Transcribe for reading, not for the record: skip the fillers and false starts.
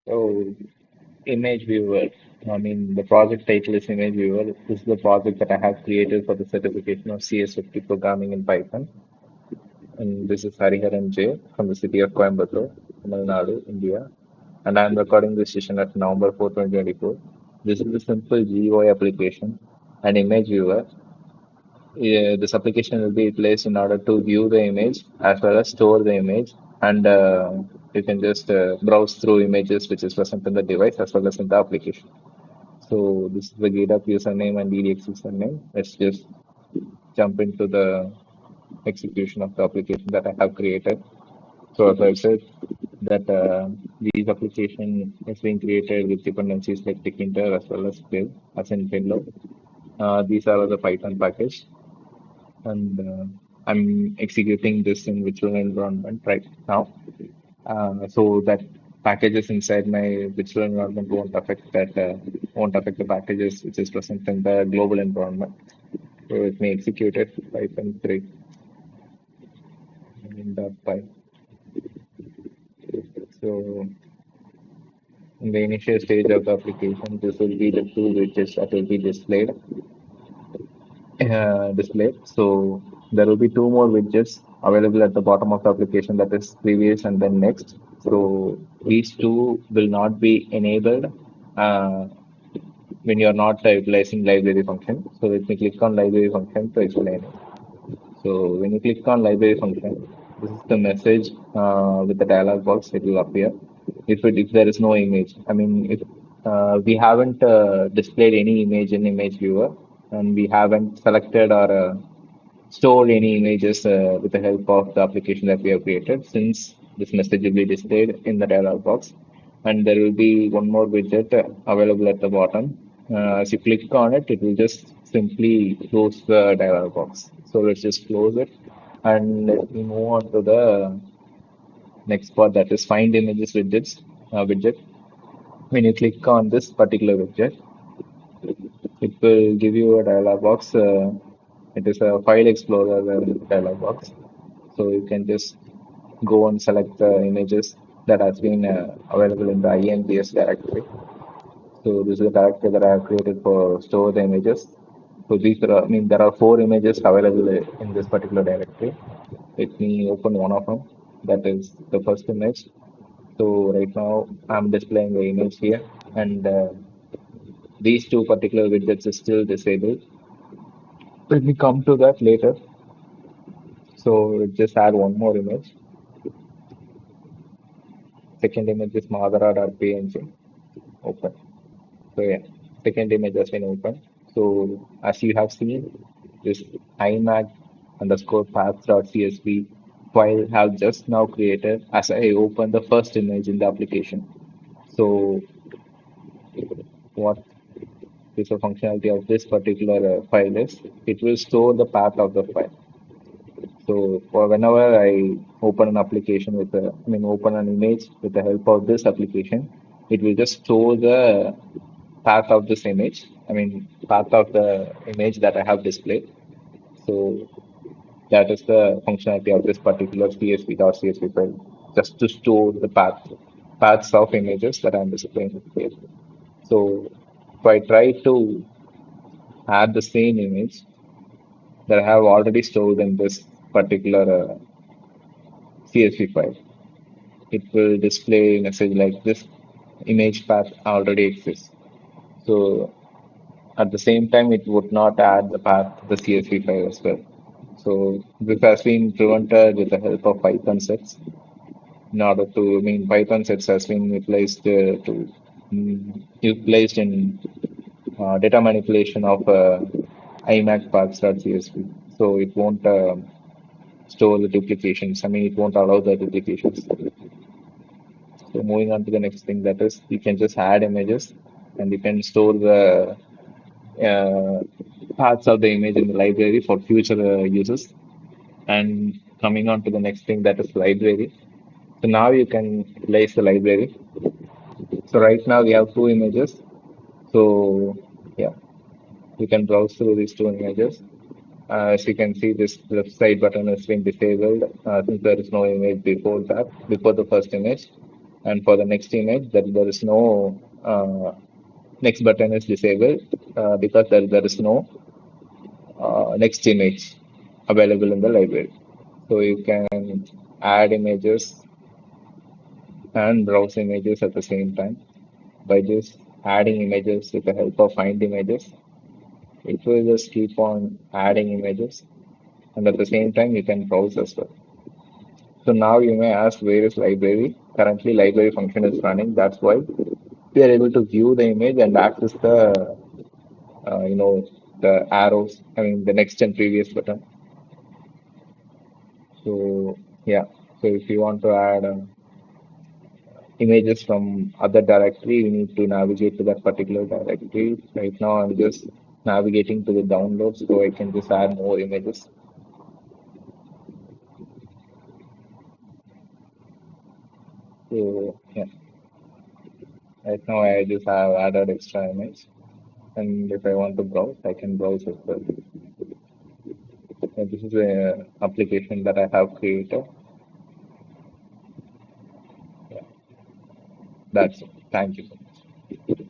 So, image viewer. I mean, the project title is image viewer. This is the project that I have created for the certification of CS50 programming in Python. And this is Hariharan J from the city of Coimbatore, Tamil Nadu, India. And I'm recording this session at November 4, 2024. This is a simple GUI application, an image viewer. This application will be placed in order to view the image as well as store the image. And you can just browse through images which is present in the device as well as in the application. So this is the GitHub username and EDX username. Let's just jump into the execution of the application that I have created. So as I said, that these application is being created with dependencies like Tkinter as well as Pill, as in Pillow. These are the Python package, and I'm executing this in virtual environment right now. So that packages inside my virtual environment won't affect the packages which is present in the global environment. So let me execute it Python 3 in the py. So in the initial stage of the application, this will be the two widgets that will be displayed. So there will be two more widgets available at the bottom of the application, that is previous and then next. So these two will not be enabled uh, when you're not utilizing library function. So let me click on library function to explain it. So when you click on library function, this is the message with the dialog box. It will appear if there is no image. I mean, if we haven't displayed any image in image viewer, and we haven't selected or stored any images with the help of the application that we have created, since this message will be displayed in the dialog box, and there will be one more widget available at the bottom. As you click on it, it will just simply close the dialog box. So let's just close it, and let me move on to the next part, that is find images widget. When you click on this particular widget, it will give you a dialog box. It is a file explorer dialog box. So you can just go and select the images that has been available in the IMGS directory. So this is the directory that I have created for store the images. So I mean, there are four images available in this particular directory. Let me open one of them. That is the first image. So right now I'm displaying the image here, and these two particular widgets is still disabled. Let me come to that later. So just add one more image. Second image is madara.png. Open. So yeah, second image has been opened. So as you have seen, this imac underscore path.csv file have just now created as I open the first image in the application. So what is the functionality of this particular file is, it will store the path of the file. So for whenever I open an application open an image with the help of this application, it will just store the path of this image. Path of the image that I have displayed. So that is the functionality of this particular CSV file, just to store the paths of images that I'm displaying here. So if I try to add the same image that I have already stored in this particular CSV file, it will display a message like this: image path already exists. So at the same time, it would not add the path to the CSV file as well. So this has been prevented with the help of Python sets. In order to, Python sets has been utilized in data manipulation of IMAC paths.csv. So it won't store the duplications. It won't allow the duplications. So moving on to the next thing, that is you can just add images, and you can store the uh, parts of the image in the library for future uses. And coming on to the next thing, that is library. So now you can utilize the library. So right now we have two images. So yeah, you can browse through these two images. As you can see, this left side button has been disabled since there is no image before the first image. And for the next image, there is no next button is disabled because there is no next image available in the library. So you can add images and browse images at the same time by just adding images with the help of find images. It will just keep on adding images, and at the same time you can browse as well. So now you may ask, where is library? Currently library function is running. That's why we are able to view the image and access the you know, the arrows, I mean the next and previous button. So yeah, so if you want to add images from other directory, you need to navigate to that particular directory. Right now I'm just navigating to the downloads so I can just add more images. So yeah, right now I just have added extra image, and if I want to browse, I can browse as well. And this is a application that I have created. Yeah, that's it. Thank you so much.